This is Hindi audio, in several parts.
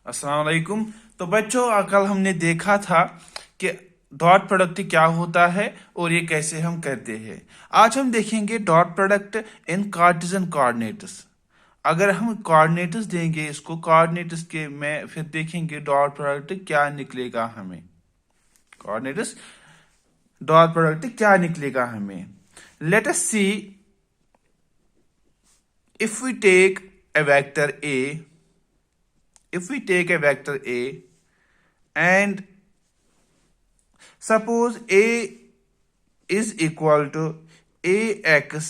अस्सलाम वालेकुम। तो बच्चों, कल हमने देखा था कि डॉट प्रोडक्ट क्या होता है और ये कैसे हम करते हैं। आज हम देखेंगे dot product in Cartesian coordinates. अगर हम कोऑर्डिनेट्स देंगे इसको कोऑर्डिनेट्स के में फिर देखेंगे डॉट प्रोडक्ट क्या निकलेगा हमें। कोऑर्डिनेट्स डॉट प्रोडक्ट क्या निकलेगा हमें। Let us see if we take a vector a if we take a vector a and suppose a is equal to ax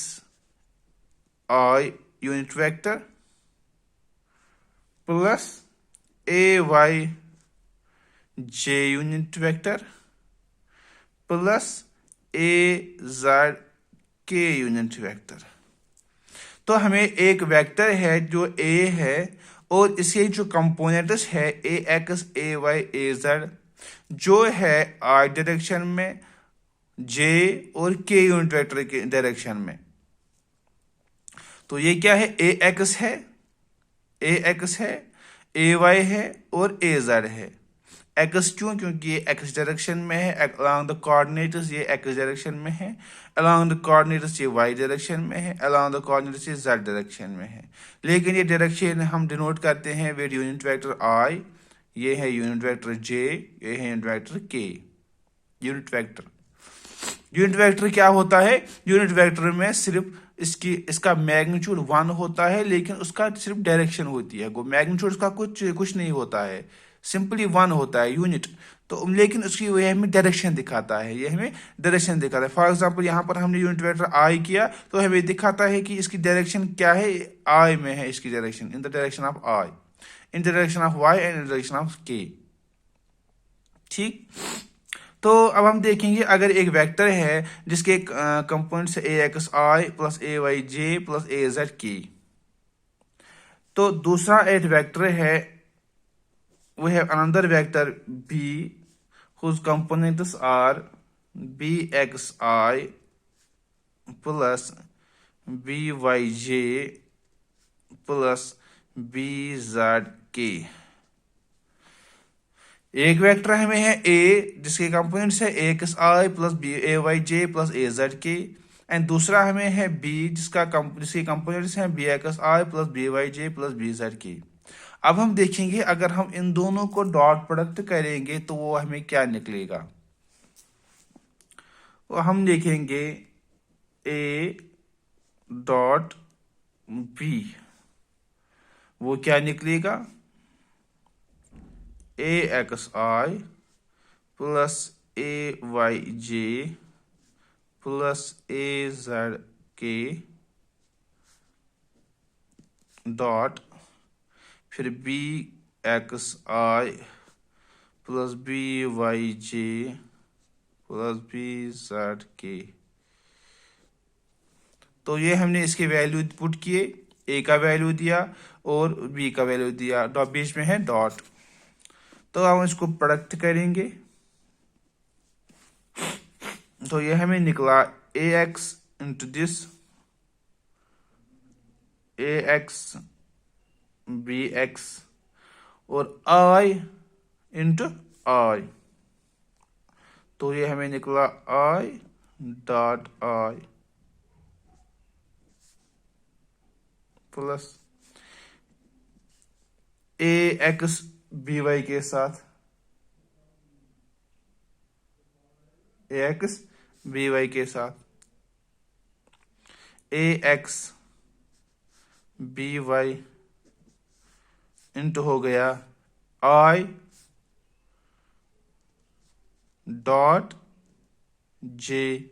I unit vector plus ay j unit vector plus az k unit vector. तो हमें एक वेक्टर है जो a है और इसके जो कंपोनेंट्स है ए एक्स ए वाई ए जेड, जो है आई डायरेक्शन में, जे और के यूनिट वेक्टर के डायरेक्शन में। तो ये क्या है, ए एक्स है, ए वाई है और ए जेड है। एक्स क्यों? क्योंकि ये एक्स डायरेक्शन में है, अलोंग द कोऑर्डिनेट्स ये एक्स डायरेक्शन में है, अलोंग द कोऑर्डिनेट्स ये वाई डायरेक्शन में है, अलोंग द कोऑर्डिनेट्स ये जेड डायरेक्शन में है। लेकिन ये डायरेक्शन हम डिनोट करते हैं विद यूनिट वेक्टर आई, ये है यूनिट वेक्टर जे, ये है यूनिट वेक्टर के। यूनिट वेक्टर क्या होता है? यूनिट वेक्टर में सिर्फ इसका मैग्नीट्यूड 1 होता है, लेकिन उसका सिर्फ डायरेक्शन होती है। वो मैग्नीट्यूड उसका कुछ नहीं होता है, सिंपली 1 होता है यूनिट। तो लेकिन उसकी वह हमें डायरेक्शन दिखाता है, ये हमें डायरेक्शन दिखाता है। फॉर एग्जांपल यहाँ पर हमने यूनिट वेक्टर आई किया तो हमें दिखाता है कि इसकी डायरेक्शन क्या है, आई में है इसकी direction, in the direction of I, in the direction of Y and in the direction of K. ठीक। तो अब हम देखेंगे अगर एक वेक्टर है जिसके components A x I plus A Y J plus A Z के, तो दूसरा एक वेक्टर है, we have another vector b whose components are bxi plus byj plus bzk। एक वेक्टर हमें है a जिसके कंपोनेंट्स है x I plus B A Y J plus A Z के, एंड दूसरा हमें है b जिसके कंपोनेंट्स हैं बी एक्स आई प्लस बी वाई जे प्लस बी जेड के। अब हम देखेंगे अगर हम इन दोनों को डॉट प्रोडक्ट करेंगे तो वो हमें क्या निकलेगा। तो हम देखेंगे a डॉट b, वो क्या निकलेगा, ए x I plus A Y J plus A Z के डॉट फिर बी एक्स आई प्लस बी वाई जे प्लस बी जेड के। तो ये हमने इसके वैल्यू पुट किए, ए का वैल्यू दिया और बी का वैल्यू दिया, बीच में है डॉट। तो हम इसको प्रोडक्ट करेंगे तो ये हमें निकला A X into this, A X B X और आई इंटू आई। तो ये हमें निकला I dot I plus A X B Y के साथ ए एक्स बी वाई के साथ A X B Y into हो गया आई डॉट जे।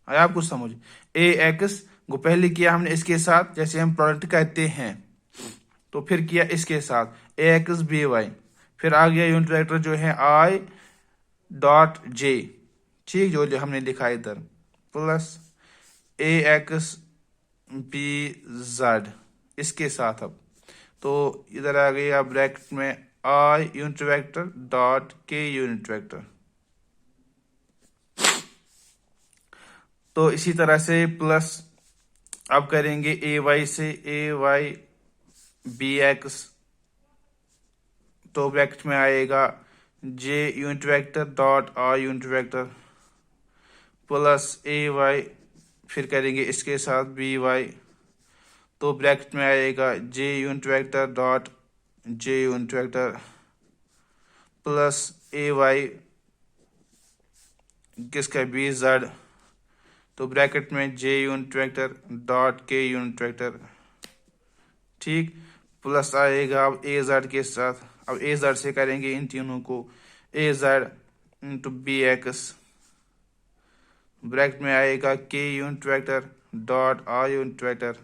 आया आपको समझ? ए एक्स को पहले किया हमने इसके साथ, जैसे हम प्रोडक्ट कहते हैं, तो फिर किया इसके साथ ए एक्स बी वाई, फिर आ गया यूनिट वेक्टर जो है आई डॉट जे, ठीक, जो हमने लिखा इधर, plus A X B Z इसके साथ। अब तो इधर आ गया ब्रैकेट में I unit vector dot K unit vector. तो इसी तरह से प्लस अब करेंगे ए वाई से ए वाई बी एक्स, तो ब्रैकेट में आएगा J unit vector dot R unit vector plus A Y, फिर करेंगे इसके साथ बी वाई, तो ब्रैकेट में आएगा J unit vector dot J unit vector plus A Y किसका बी जेड, तो ब्रैकेट में J unit vector dot K unit vector, ठीक, प्लस आएगा अब ए जेड के साथ। अब ए जेड से करेंगे इन तीनों को, A Z into B X, bracket में आएगा K unit vector dot R unit vector,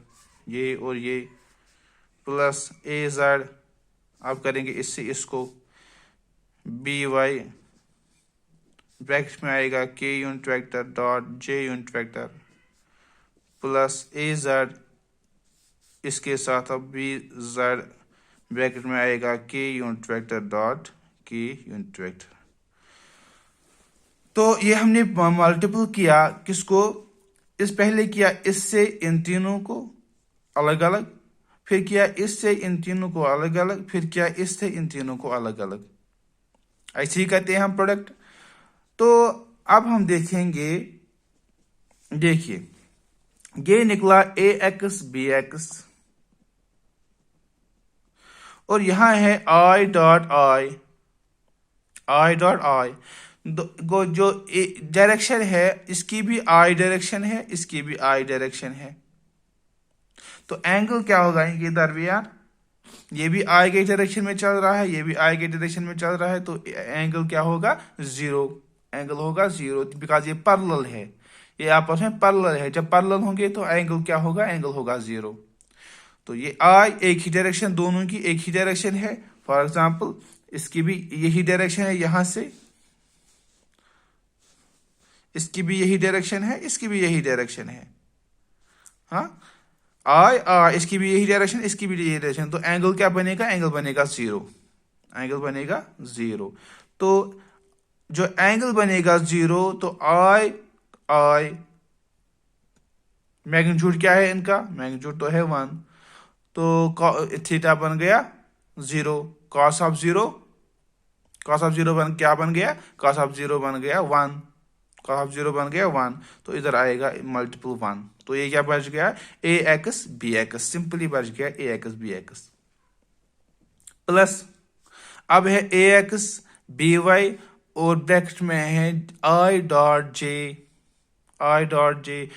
ये और ये, प्लस ए जेड, अब करेंगे इससे इसको, बी वाई, ब्रैकेट में आएगा K unit vector dot J unit vector plus A Z, इसके साथ अब बी जेड, ब्रैकेट में आएगा K unit vector dot K unit vector. तो ये हमने मल्टीपल किया किसको, इस पहले किया इससे इन तीनों को अलग अलग, फिर किया इससे इन तीनों को अलग अलग, फिर किया इससे इन तीनों को अलग अलग, ऐसे ही करते हैं हम प्रोडक्ट। तो अब हम देखेंगे, देखिए ये निकला ए एक्स बी एक्स, और यहां है आई डॉट आई, आई डॉट आई, जो डायरेक्शन है इसकी भी आई डायरेक्शन है, इसकी भी आई डायरेक्शन है, तो एंगल क्या होगा इनके दरमियान, ये भी आई के डायरेक्शन में चल रहा है, ये भी आई के डायरेक्शन में चल रहा है, तो एंगल क्या होगा, जीरो, एंगल होगा जीरो, बिकॉज ये पैरेलल है, ये आपस में पैरेलल है, जब पैरेलल होंगे तो एंगल क्या होगा, एंगल होगा जीरो। तो ये आई एक ही डायरेक्शन, दोनों की एक ही डायरेक्शन है, फॉर एग्जांपल इसकी भी यही डायरेक्शन है, यहां से इसकी भी यही डायरेक्शन है, इसकी भी यही डायरेक्शन है, हाँ आई इसकी भी यही डायरेक्शन, इसकी भी यही डायरेक्शन, तो एंगल क्या बनेगा, एंगल बनेगा जीरो, एंगल बनेगा जीरो। तो जो एंगल बनेगा जीरो, तो आई आई मैग्नीट्यूड क्या है इनका, मैग्नीट्यूड तो है 1, तो थीटा बन गया zero, cos of zero, cos of zero बन क्या बन गया, कॉस ऑफ जीरो बन गया 1, कॉस ऑफ जीरो बन गया 1, तो इधर आएगा मल्टीपल 1, तो ये क्या बच गया, ए एक्स बी एक्स, सिंपली बच गया ए एक्स बी एक्स, प्लस अब है ए एक्स बी वाई, और ब्रैकेट में है I dot J, I dot J,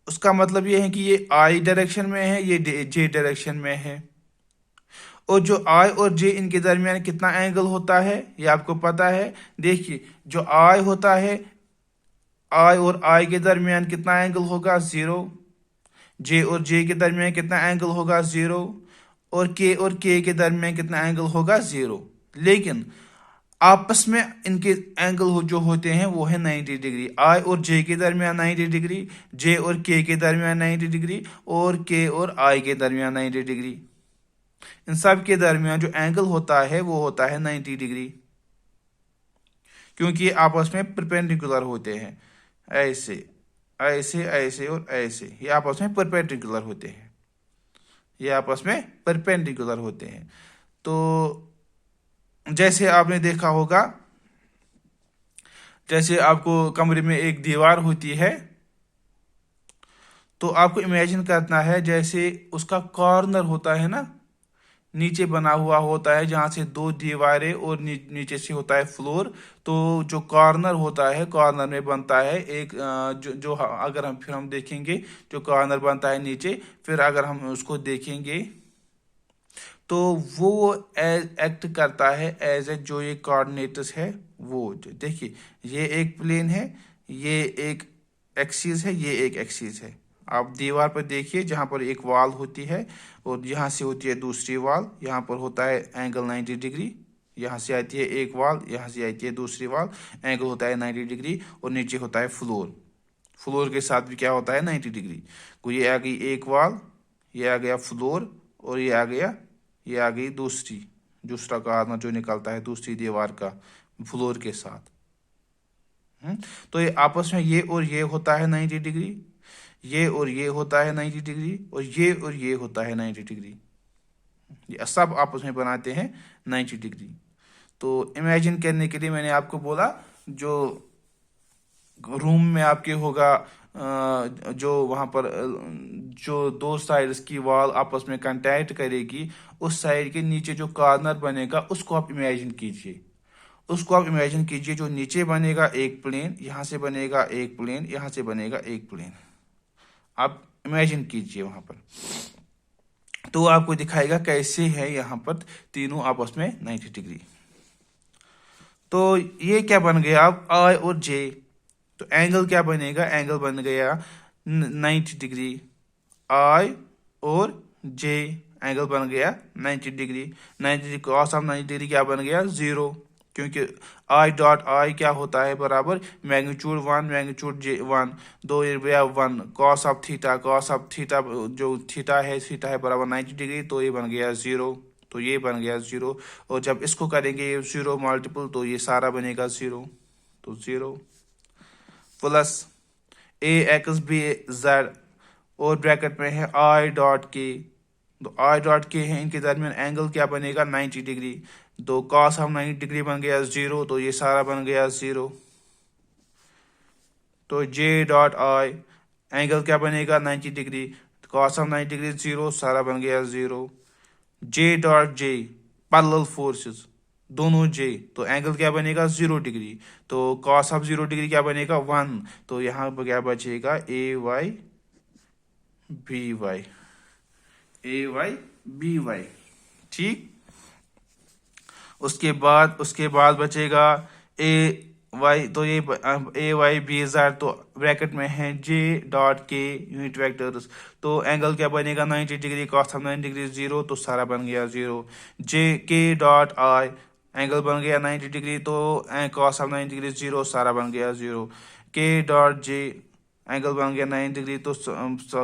उसका मतलब ये है कि ये आई डायरेक्शन में है, ये जे डायरेक्शन में है, और जो आई और जे इनके दरमियान कितना एंगल होता है ये आपको पता है। देखिए जो आई होता है, आई और आई के दरमियान कितना एंगल होगा, जीरो, जे और जे के दरमियान कितना एंगल होगा, जीरो, और के के दरमियान कितना एंगल होगा, जीरो, लेकिन आपस में इनके एंगल जो होते हैं वो है 90 डिग्री, आई और जे के दरमियान 90 डिग्री, जे और के दरमियान 90 डिग्री, और के और आई के दरमियान 90 डिग्री, इन सब के दरमियान जो एंगल होता है वो होता है 90 डिग्री, क्योंकि ये आपस में परपेंडिकुलर होते हैं, ऐसे ऐसे ऐसे और ऐसे, ये आपस में परपेंडिकुलर होते हैं, ये आपस में परपेंडिकुलर होते हैं। तो जैसे आपने देखा होगा, जैसे आपको कमरे में एक दीवार होती है, तो आपको इमेजिन करना है जैसे उसका कॉर्नर होता है ना, नीचे बना हुआ होता है जहां से दो दीवारें और नीचे से होता है फ्लोर, तो जो कॉर्नर होता है, कॉर्नर में बनता है एक जो अगर हम देखेंगे, जो कॉर्नर बनता है नीचे, फिर अगर हम उसको देखेंगे तो वो एक्ट करता है एज ए, जो ये कोऑर्डिनेटर्स है वो, देखिए ये एक प्लेन है, ये एक एक्सिस है, ये एक एक्सिस है, आप दीवार पर देखिए जहां पर एक वॉल होती है और यहाँ से होती है दूसरी वॉल, यहाँ पर होता है एंगल 90 डिग्री, यहाँ से आती है एक वॉल, यहाँ से आती है दूसरी वॉल, एंगल होता है 90 डिग्री, और नीचे होता है फ्लोर, फ्लोर के साथ भी क्या होता है 90 डिग्री, तो ये आ गई एक वॉल, ये आ गया फ्लोर, और ये आ गई दूसरा कॉर्नर जो निकलता है दूसरी दीवार का फ्लोर के साथ। तो ये आपस में ये और ये होता है 90 डिग्री, ये और ये होता है 90 डिग्री, और ये होता है 90 डिग्री। ये सब आपस में बनाते हैं 90 डिग्री। तो इमेजिन करने के लिए मैंने आपको बोला, जो रूम में आपके होगा जो वहां पर जो दो साइड्स की वॉल आपस में कांटेक्ट करेगी, उस साइड के नीचे जो कॉर्नर बनेगा उसको आप इमेजिन कीजिए। उसको आप इमेजिन कीजिए, जो नीचे बनेगा एक प्लेन, यहाँ से बनेगा एक प्लेन, यहाँ से बनेगा एक प्लेन। आप इमेजिन कीजिए वहां पर, तो आपको दिखाएगा कैसे है यहाँ पर तीनों आपस में 90 डिग्री। तो ये क्या बन गया अब, आई और जे। तो एंगल क्या बनेगा, एंगल बन गया 90 डिग्री। आई और जे एंगल बन गया 90 degree. 90 degree cos of 90 degree क्या बन गया, 0, क्योंकि आई डॉट आई क्या होता है, बराबर magnitude 1 magnitude J 1, 2 1 cos of theta. Cos of theta जो थीटा है बराबर 90 डिग्री, तो ये बन गया 0। तो ये बन गया 0, और जब इसको करेंगे 0 मल्टीपल, तो ये सारा बनेगा 0। तो 0 plus A X B Z, और ब्रैकेट में है आई डॉट के। तो आई डॉट के है, इनके दरमियान एंगल क्या बनेगा, 90 डिग्री। तो कॉस ऑफ 90 डिग्री बन गया 0, तो ये सारा बन गया 0। तो जे डॉट आई एंगल क्या बनेगा, 90 डिग्री। कॉस ऑफ 90 डिग्री 0, सारा बन गया 0। J dot J parallel forces, दोनों जे, तो एंगल क्या बनेगा, 0 डिग्री। तो कॉस ऑफ 0 डिग्री क्या बनेगा, 1। तो यहाँ पर क्या बचेगा, ए वाई बी वाई, ए वाई बी वाई। ठीक, उसके बाद बचेगा ए वाई। तो ये ए वाई बी जेड, तो ब्रैकेट में है J dot K unit vectors. तो एंगल क्या बनेगा, 90 डिग्री। कॉस ऑफ 90 डिग्री 0, तो सारा बन गया 0। जे के डॉट आई एंगल बन गया 90 डिग्री, तो कॉस ऑफ 90 डिग्री 0, सारा बन गया 0। के डॉट जे एंगल बन गया 90 डिग्री, तो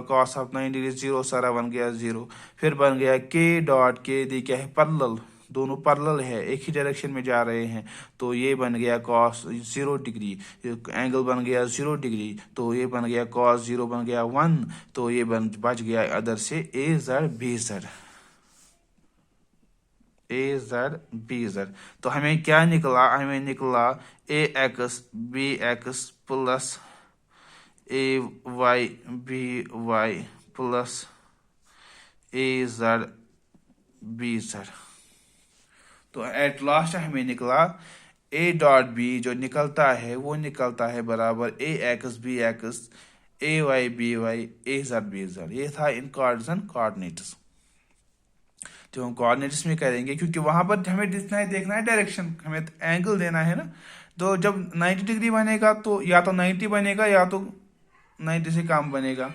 कॉस ऑफ 90 डिग्री 0, सारा बन गया 0। फिर बन गया के डॉट के, दी क्या है, पैरेलल, दोनों पैरेलल है, एक ही डायरेक्शन में जा रहे हैं। तो ये बन गया कॉस 0 डिग्री, एंगल बन गया 0 डिग्री। तो ये बन गया कॉस 0 बन गया 1। तो ये बच गया अदर से ए जेड बी जेड, ए जेड बी जेड। तो हमें क्या निकला, हमें निकला A X B x plus A Y B Y plus A Z B Z. तो एट लास्ट हमें निकला ए डॉट बी, जो निकलता है वो निकलता है बराबर ए एक्स बी एक्स ए वाई बी वाई ए जेड बी जेड। ये था इन कोऑर्डिनेट्स। जो हम कोऑर्डिनेट्स में करेंगे, क्योंकि वहां पर हमें देखना है डायरेक्शन, हमें एंगल देना है ना। तो जब 90 डिग्री बनेगा, तो या तो 90 बनेगा या तो 90 से कम बनेगा।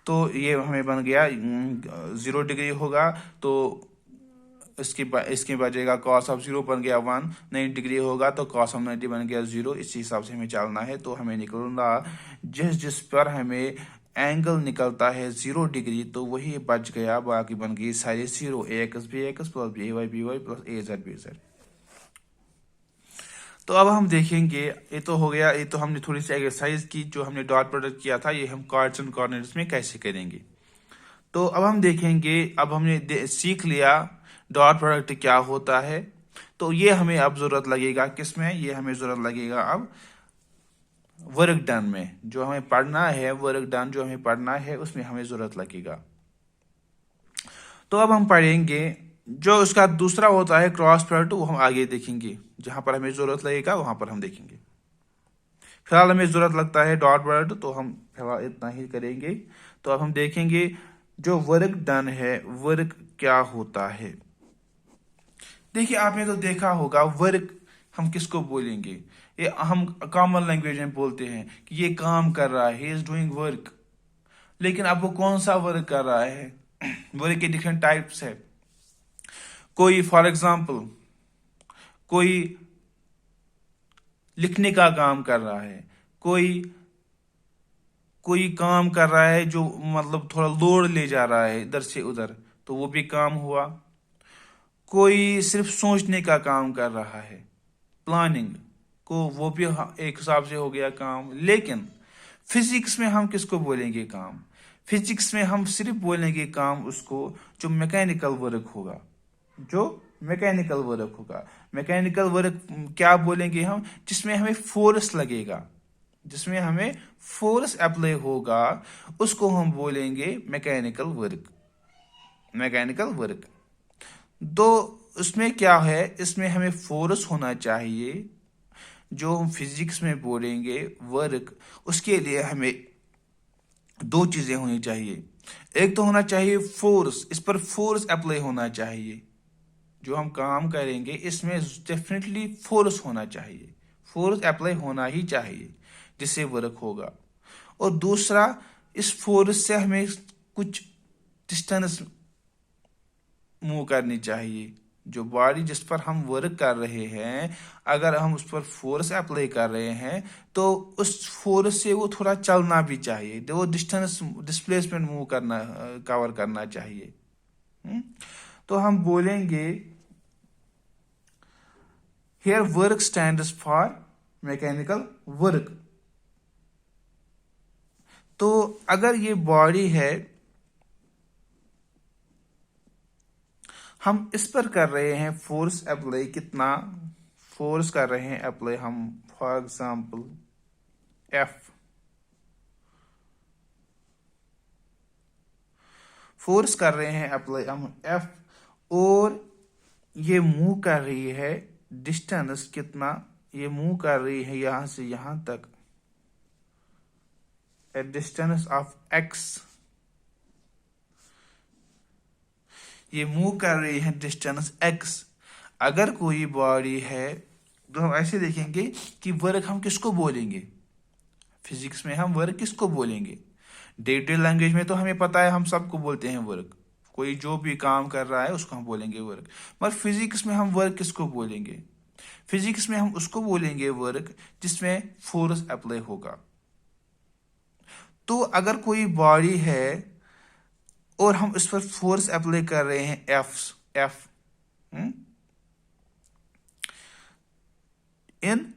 तो ये हमें बन गया 0 डिग्री होगा, तो इसके बचेगा कॉस ऑफ 0 बन गया 1। 90 डिग्री होगा तो कॉस ऑफ 90 बन गया 0। इसी हिसाब से हमें चलना है। तो हमें निकलना, जिस पर हमें एंगल निकलता है 0 डिग्री, तो वही बच गया, बाकी बन गई सारी 0। ए X B x plus A Y B Y plus A Z B Z. तो अब हम देखेंगे, ये तो हो गया, ये तो हमने थोड़ी सी एक्सरसाइज की, जो हमने डॉट प्रोडक्ट किया था, ये हम कार्ड्स एंड कोऑर्डिनेट्स में कैसे करेंगे। तो अब हम देखेंगे, अब हमने सीख लिया डॉट प्रोडक्ट क्या होता है। तो ये हमें अब जरूरत लगेगा किसमें, ये हमें जरूरत लगेगा अब वर्क डन में। जो हमें पढ़ना है, वर्क डन जो हमें पढ़ना है, उसमें हमें जरूरत लगेगा। तो अब हम पढ़ेंगे जो उसका दूसरा होता है क्रॉस प्रोडक्ट, वो हम आगे देखेंगे। जहां पर हमें जरूरत लगेगा वहां पर हम देखेंगे। फिलहाल हमें जरूरत लगता है डॉट प्रोडक्ट, तो हम फिलहाल इतना ही करेंगे। तो अब हम देखेंगे जो वर्क डन है, वर्क क्या होता है। देखिए, आपने तो देखा होगा वर्क हम किसको बोलेंगे, ये हम कॉमन लैंग्वेज में बोलते हैं कि ये काम कर रहा है, ही इज डूइंग वर्क। लेकिन अब वो कौन सा वर्क कर रहा है, वर्क के डिफरेंट टाइप्स है। कोई फॉर एग्जांपल कोई लिखने का काम कर रहा है, कोई कोई काम कर रहा है जो मतलब थोड़ा लोड ले जा रहा है इधर से उधर, तो वो भी काम हुआ। कोई सिर्फ सोचने का काम कर रहा है, प्लानिंग को, वो भी एक हिसाब से हो गया काम। लेकिन फिजिक्स में हम किसको बोलेंगे काम? फिजिक्स में हम सिर्फ बोलेंगे काम उसको जो मैकेनिकल वर्क होगा, जो मैकेनिकल वर्क होगा। मैकेनिकल वर्क क्या बोलेंगे हम? जिसमें हमें फोर्स लगेगा, जिसमें हमें फोर्स अप्लाई होगा, उसको हम बोलेंगे मैकेनिकल वर्क। मैकेनिकल वर्क तो उसमें क्या है, इसमें हमें फोर्स होना चाहिए। जो हम फिजिक्स में बोलेंगे वर्क, उसके लिए हमें दो चीजें होनी चाहिए। एक तो होना चाहिए फोर्स, इस पर फोर्स अप्लाई होना चाहिए। जो हम काम करेंगे इसमें डेफिनेटली फोर्स होना चाहिए, फोर्स अप्लाई होना ही चाहिए जिससे वर्क होगा। और दूसरा, इस फोर्स से हमें कुछ डिस्टेंस मूव करनी चाहिए। जो बॉडी जिस पर हम वर्क कर रहे हैं, अगर हम उस पर फोर्स अप्लाई कर रहे हैं तो उस फोर्स से वो थोड़ा चलना भी चाहिए, तो वो डिस्टेंस डिस्प्लेसमेंट मूव करना कवर करना चाहिए। तो हम बोलेंगे here work stands for mechanical work. तो अगर ये बॉडी है, हम इस पर कर रहे हैं फोर्स अप्लाई, कितना फोर्स कर रहे हैं अप्लाई हम? फॉर एग्जांपल एफ फोर्स कर रहे हैं अप्लाई हम एफ, और ये मूव कर रही है डिस्टेंस कितना? ये मूव कर रही है यहां से यहां तक ए डिस्टेंस ऑफ एक्स। ये मूव कर रही है डिस्टेंस एक्स। अगर कोई बॉडी है तो हम ऐसे देखेंगे कि वर्क हम किसको बोलेंगे? फिजिक्स में हम वर्क किसको बोलेंगे? डे टू डे लैंग्वेज में तो हमें पता है, हम सबको बोलते हैं वर्क। कोई जो भी काम कर रहा है उसको हम बोलेंगे वर्क। मगर फिजिक्स में हम वर्क किसको बोलेंगे? फिजिक्स में हम उसको बोलेंगे वर्क जिसमें फोर्स अप्लाई होगा। तो अगर कोई बॉडी है और हम उस पर फोर्स अप्लाई कर रहे हैं एफ इन,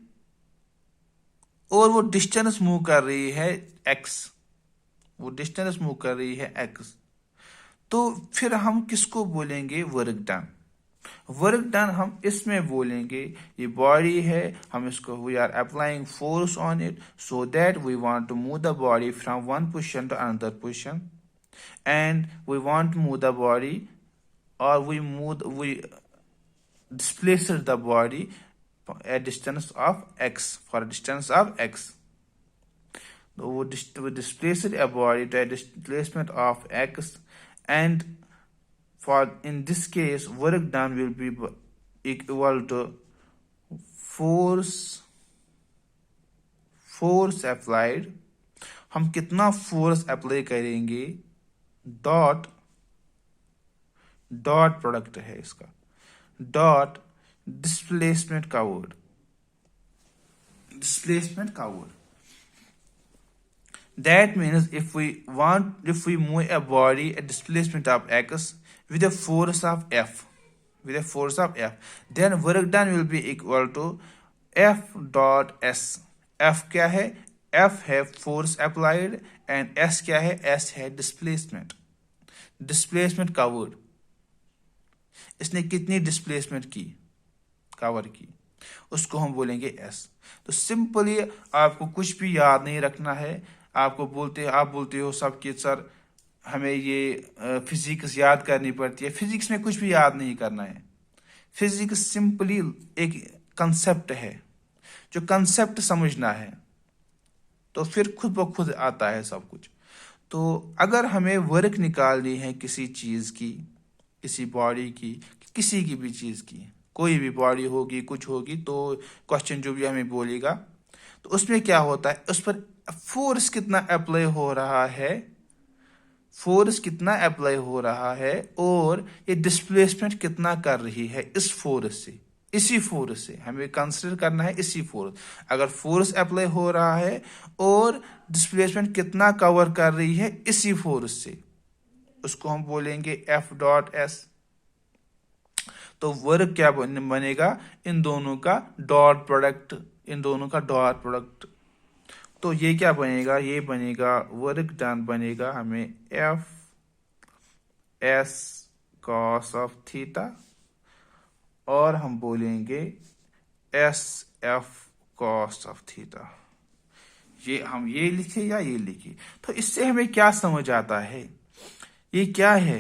और वो डिस्टेंस मूव कर रही है एक्स, वो डिस्टेंस मूव कर रही है एक्स, तो फिर हम किसको बोलेंगे? Work done. वर्क डन हम इसमें बोलेंगे, ये बॉडी है, हम इसको we are applying force on it so that we want to move the body from one position to another position, and we want to move the body, और we displaced the body a distance of x, for a distance of x. So we displaced a body to a displacement of x, and for in this case work done will be equal to force applied। हम कितना फोर्स अप्लाई करेंगे? डॉट प्रोडक्ट है इसका, डॉट डिस्प्लेसमेंट का वर्ड, डिस्प्लेसमेंट का word. That means if we move a body a displacement of x with a force of F, then work done will be equal to F dot S। F क्या है? F है force applied and S क्या है? S है displacement। डिस्प्लेसमेंट का वर्ड, इसने कितनी डिस्प्लेसमेंट की, कवर की, उसको हम बोलेंगे एस। तो सिंपली आपको कुछ भी याद नहीं रखना है। आप बोलते हो सब कि सर हमें ये फिजिक्स याद करनी पड़ती है। फिजिक्स में कुछ भी याद नहीं करना है। फिजिक्स सिंपली एक कंसेप्ट है, जो कंसेप्ट समझना है तो फिर खुद ब खुद आता है सब कुछ। तो अगर हमें वर्क निकालनी है किसी चीज की, किसी बॉडी की, किसी की भी चीज की, कोई भी बॉडी होगी, कुछ होगी, तो क्वेश्चन जो भी हमें बोलेगा तो उसमें क्या होता है, उस पर फोर्स कितना अप्लाई हो रहा है, फोर्स कितना अप्लाई हो रहा है, और ये डिस्प्लेसमेंट कितना कर रही है इस फोर्स से, इसी फोर्स से हमें कंसिडर करना है। इसी फोर्स, अगर फोर्स अप्लाई हो रहा है और डिस्प्लेसमेंट कितना कवर कर रही है इसी फोर्स से, उसको हम बोलेंगे एफ डॉट एस। तो वर्क क्या बनेगा? इन दोनों का डॉट प्रोडक्ट, इन दोनों का डॉट प्रोडक्ट। तो ये क्या बनेगा, ये बनेगा वर्क डन बनेगा हमें F S cos of theta, और हम बोलेंगे S F cos of theta. ये हम ये लिखे या ये लिखे, तो इससे हमें क्या समझ आता है, ये क्या है,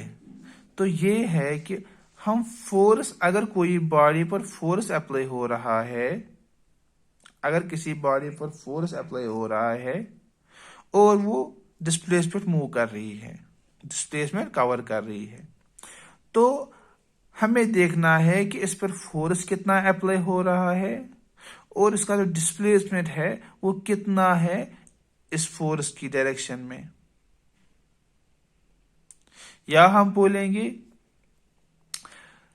तो ये है कि हम फोर्स, अगर कोई बॉडी पर फोर्स अप्लाई हो रहा है, अगर किसी बॉडी पर फोर्स अप्लाई हो रहा है और वो डिस्प्लेसमेंट मूव कर रही है, डिस्प्लेसमेंट कवर कर रही है, तो हमें देखना है कि इस पर फोर्स कितना अप्लाई हो रहा है और इसका जो डिस्प्लेसमेंट है वो कितना है इस फोर्स की डायरेक्शन में। या हम बोलेंगे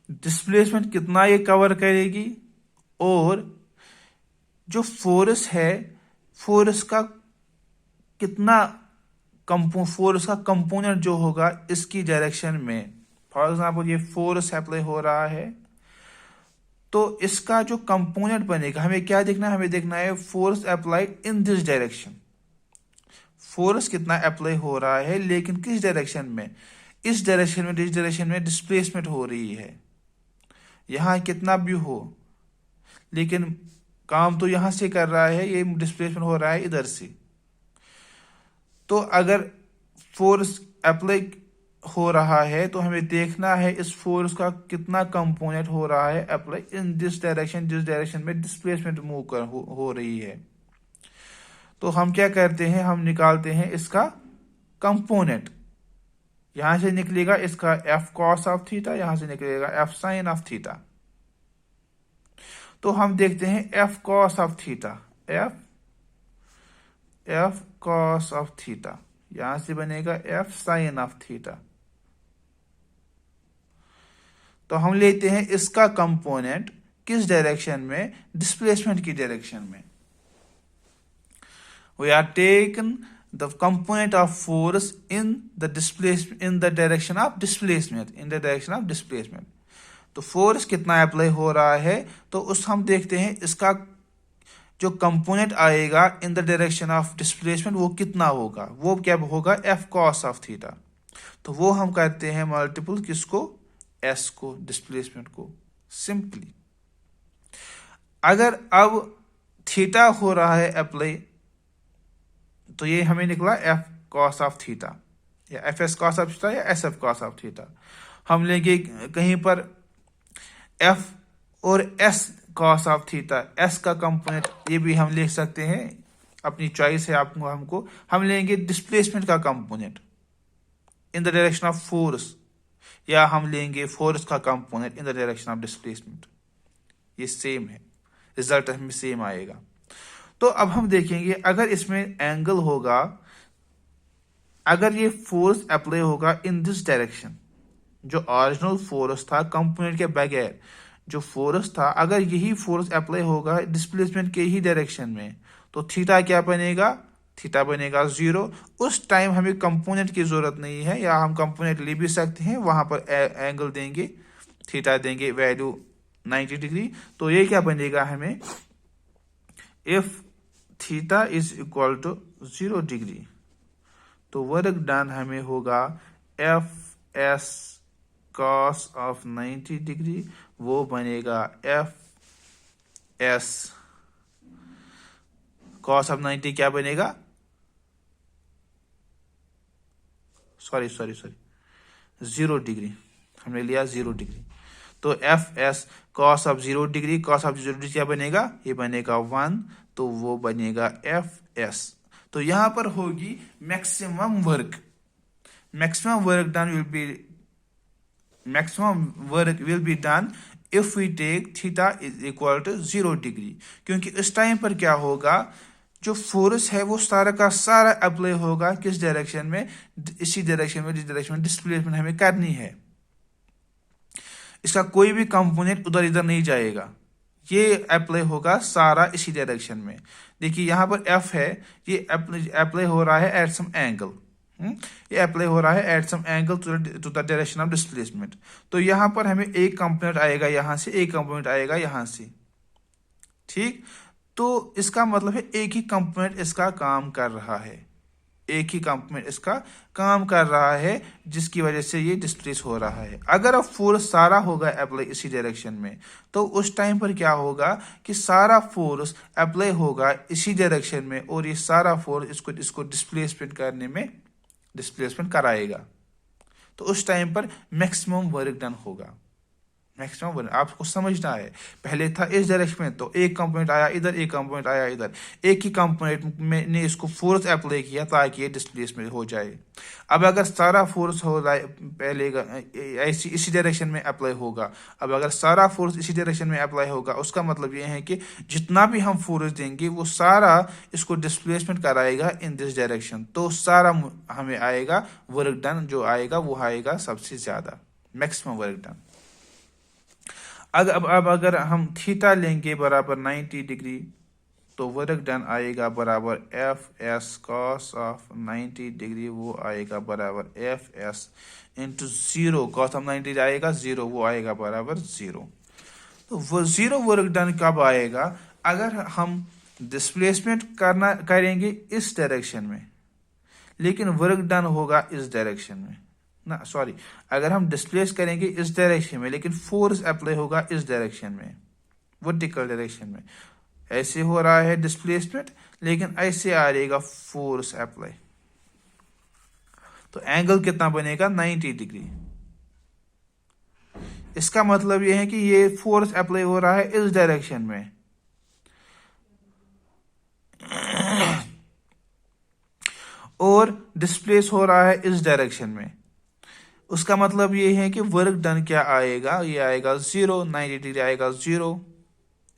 डिस्प्लेसमेंट कितना ये कवर करेगी और जो फोर्स है, फोर्स का कितना फोर्स का कंपोनेंट जो होगा इसकी डायरेक्शन में। फॉर एग्जाम्पल ये फोर्स अप्लाई हो रहा है, तो इसका जो कंपोनेंट बनेगा हमें क्या देखना है, हमें देखना है force applied in this direction, force कितना अप्लाई हो रहा है लेकिन किस डायरेक्शन में, इस डायरेक्शन में, जिस डायरेक्शन में डिस्प्लेसमेंट हो रही है। यहां कितना भी हो लेकिन काम तो यहां से कर रहा है, ये डिस्प्लेसमेंट हो रहा है इधर से। तो अगर फोर्स अप्लाई हो रहा है तो हमें देखना है इस फोर्स का कितना कंपोनेंट हो रहा है अप्लाई इन दिस डायरेक्शन, जिस डायरेक्शन में डिस्प्लेसमेंट मूव हो रही है। तो हम क्या करते हैं, हम निकालते हैं इसका कंपोनेंट। यहां से निकलेगा इसका एफ कॉस ऑफ थीटा, यहां से निकलेगा एफ साइन ऑफ थीटा। तो हम देखते हैं F cos of theta, F cos of theta, यहां से बनेगा एफ साइन ऑफ थीटा। तो हम लेते हैं इसका कंपोनेंट किस डायरेक्शन में, डिस्प्लेसमेंट की डायरेक्शन में। We are taken the component of force in the direction of displacement, in the direction of displacement. तो फोर्स कितना अप्लाई हो रहा है, तो उस हम देखते हैं इसका जो कंपोनेंट आएगा इन द डायरेक्शन ऑफ डिस्प्लेसमेंट वो कितना होगा, वो क्या होगा, एफ कॉस ऑफ थीटा। तो वो हम करते हैं मल्टीपल किसको, एस को, डिस्प्लेसमेंट को, सिंपली। अगर अब थीटा हो रहा है अप्लाई, तो ये हमें निकला एफ कॉस ऑफ थीटा, या F S cos of theta, या S F cos of theta. हम लेंगे कहीं पर एफ और S cos of theta, S का कंपोनेंट ये भी हम लिख सकते हैं, अपनी चॉइस है आपको, हमको हम लेंगे डिस्प्लेसमेंट का component in the direction of force, या हम लेंगे फोर्स का component in the direction of displacement. ये सेम है, रिजल्ट हमें सेम आएगा। तो अब हम देखेंगे अगर इसमें एंगल होगा, अगर ये फोर्स अप्लाई होगा इन दिस डायरेक्शन, जो ओरिजिनल फोर्स था कंपोनेंट के बगैर जो फोर्स था, अगर यही फोर्स अप्लाई होगा डिस्प्लेसमेंट के ही डायरेक्शन में, तो थीटा क्या बनेगा, थीटा बनेगा 0। उस टाइम हमें कंपोनेंट की जरूरत नहीं है, या हम कंपोनेंट ले भी सकते हैं, वहां पर एंगल देंगे, थीटा देंगे वैल्यू 90 डिग्री। तो ये क्या बनेगा हमें, if theta is equal to 0 degree, तो वर्क डन हमें होगा F S cos of 90 degree, वो बनेगा एफ एस कॉस ऑफ 90 क्या बनेगा, सॉरी 0 डिग्री, हमने लिया 0 डिग्री। तो F S cos of 0 degree, cos of 0 degree क्या बनेगा, ये बनेगा 1, तो वो बनेगा एफ एस। तो यहां पर होगी maximum work, maximum work will be done if we take theta is equal to 0 degree, क्योंकि इस टाइम पर क्या होगा, जो फोर्स है वो सारा का सारा अप्लाई होगा किस डायरेक्शन में, इसी डायरेक्शन में, जिस डायरेक्शन में डिस्प्लेसमेंट हमें करनी है। इसका कोई भी कंपोनेंट उधर इधर नहीं जाएगा, ये अप्लाई होगा सारा इसी डायरेक्शन में। देखिए यहां पर एफ है, ये अप्लाई हो रहा है एट सम एंगल, ये अप्लाई हो रहा है at some angle to the direction of displacement. तो यहां पर हमें एक कंपोनेंट आएगा यहां से, एक कंपोनेंट आएगा यहां से, ठीक। तो इसका मतलब है एक ही कंपोनेंट इसका काम कर रहा है, एक ही कंपोनेंट इसका काम कर रहा है, जिसकी वजह से ये डिस्प्लेस हो रहा है। अगर अब फोर्स सारा होगा अप्लाई इसी डायरेक्शन में, तो उस टाइम पर क्या होगा कि सारा फोर्स अप्लाई होगा इसी डायरेक्शन में, और ये सारा फोर्स इसको डिस्प्लेसमेंट करने में डिस्प्लेसमेंट कराएगा। तो उस टाइम पर मैक्सिमम वर्क डन होगा। मैक्सिमम वर्क आपको समझना है, पहले था इस डायरेक्शन में, तो एक कंपोनेंट आया इधर, एक कंपोनेंट आया इधर, एक ही कंपोनेंट में ने इसको फोर्स अप्लाई किया ताकि ये डिस्प्लेसमेंट हो जाए। अब अगर सारा फोर्स हो रहा है पहले ऐसी इसी डायरेक्शन में अप्लाई होगा, अब अगर सारा फोर्स इसी डायरेक्शन में अप्लाई होगा, उसका मतलब ये है कि जितना भी हम फोर्स देंगे वो सारा इसको डिस्प्लेसमेंट कराएगा इन दिस डायरेक्शन, तो सारा हमें आएगा वर्क डन, जो आएगा वो आएगा सबसे ज्यादा, मैक्सिमम वर्क डन। अब अगर हम थीटा लेंगे बराबर 90 डिग्री, तो वर्क डन आएगा बराबर F S cos of 90 degree, वो आएगा बराबर F S into zero, cos of 90 आएगा जीरो, वो आएगा बराबर जीरो। तो वो जीरो वर्क डन कब आएगा? अगर हम डिस्प्लेसमेंट करेंगे इस डायरेक्शन में, लेकिन वर्क डन होगा इस डायरेक्शन में ना, सॉरी, अगर हम डिस्प्लेस करेंगे इस डायरेक्शन में, लेकिन फोर्स अप्लाई होगा इस डायरेक्शन में, वर्टिकल डायरेक्शन में। ऐसे हो रहा है डिस्प्लेसमेंट, लेकिन ऐसे आ रहेगा फोर्स अप्लाई, तो एंगल कितना बनेगा? 90 डिग्री। इसका मतलब यह है कि ये फोर्स अप्लाई हो रहा है इस डायरेक्शन में, और डिस्प्लेस हो रहा है इस डायरेक्शन में। उसका मतलब ये है कि वर्क डन क्या आएगा? ये आएगा जीरो, 90 डिग्री आएगा जीरो,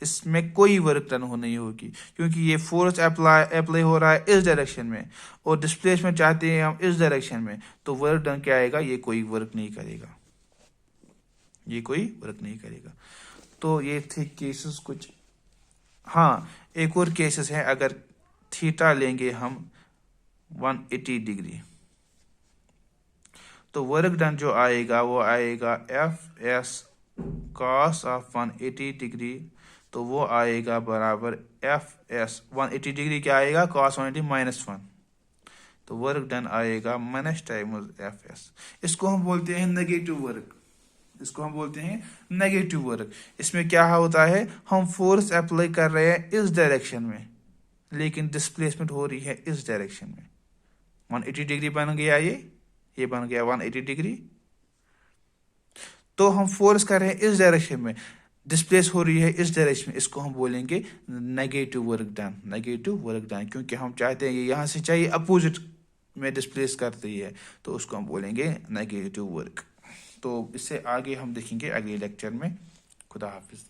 इसमें कोई वर्क डन हो नहीं होगी, क्योंकि ये फोर्स अप्लाई हो रहा है इस डायरेक्शन में, और डिस्प्लेसमेंट चाहते हैं हम इस डायरेक्शन में, तो वर्क डन क्या आएगा? ये कोई वर्क नहीं करेगा, ये कोई वर्क नहीं करेगा। तो ये थे केसेस कुछ। हाँ, एक और केसेस है, अगर थीटा लेंगे हम 180 डिग्री, तो वर्क डन जो आएगा वो आएगा F S cos of 180 degree, तो वो आएगा बराबर एफ एस 180 डिग्री क्या आएगा? कॉस 180 -1, तो वर्क डन आएगा माइनस टाइम्स एफ एस। इसको हम बोलते हैं नेगेटिव वर्क, इसको हम बोलते हैं नेगेटिव वर्क। इसमें क्या होता है, हम फोर्स अप्लाई कर रहे हैं इस डायरेक्शन में, लेकिन डिस्प्लेसमेंट हो रही है इस डायरेक्शन में। 180 डिग्री बन गया, ये बन गया 180 डिग्री, तो हम फोर्स कर रहे हैं इस डायरेक्शन में, डिस्प्लेस हो रही है इस डायरेक्शन में, इसको हम बोलेंगे negative work done, negative work done, क्योंकि हम चाहते हैं ये यहां से चाहिए अपोजिट में डिस्प्लेस करती है, तो उसको हम बोलेंगे नेगेटिव वर्क। तो इससे आगे हम देखेंगे अगले लेक्चर में। खुदा हाफिज।